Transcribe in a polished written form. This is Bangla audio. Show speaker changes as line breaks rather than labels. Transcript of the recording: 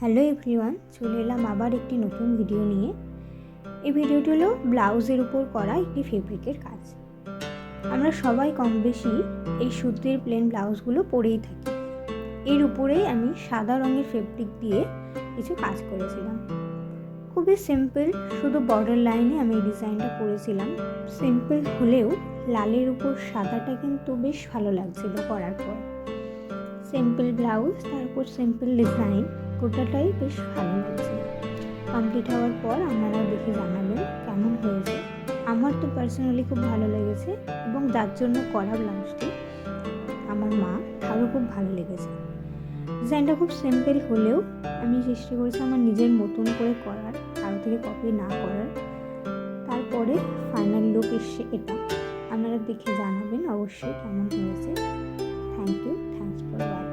হ্যালো এভরিওয়ান, চলে এলাম আবার একটি নতুন ভিডিও নিয়ে। এই ভিডিওটি হলো ব্লাউজের উপর করা একটি ফেব্রিকের কাজ। আমরা সবাই কম বেশি এই সুতির প্লেন ব্লাউজগুলো পরেই থাকি। এর উপরে আমি সাদা রঙের ফেব্রিক দিয়ে কিছু কাজ করেছিলাম। খুবই সিম্পল, শুধু বর্ডার লাইনে আমি এই ডিজাইনটা করেছিলাম। সিম্পল হলেও লালের উপর সাদাটা কিন্তু বেশ ভালো লাগছিল করার পর। সিম্পল ব্লাউজ, তারপর সিম্পল ডিজাইন, গোটাটাই বেশ ভালো লাগছে। কমপ্লিট হওয়ার পর আপনারা দেখে জানাবেন কেমন হয়েছে। আমার তো পার্সোনালি খুব ভালো লেগেছে এবং যার জন্য করা ব্লাউজটি আমার মা, তারও খুব ভালো লেগেছে। ডিজাইনটা খুব সিম্পল হলেও আমি চেষ্টা করেছি আমার নিজের মতন করে করার, কারো থেকে কপি না করার। তারপরে ফাইনাল লুক এসে এটা, আপনারা দেখে জানাবেন অবশ্যই কেমন হয়েছে। Thank you, thanks for watching.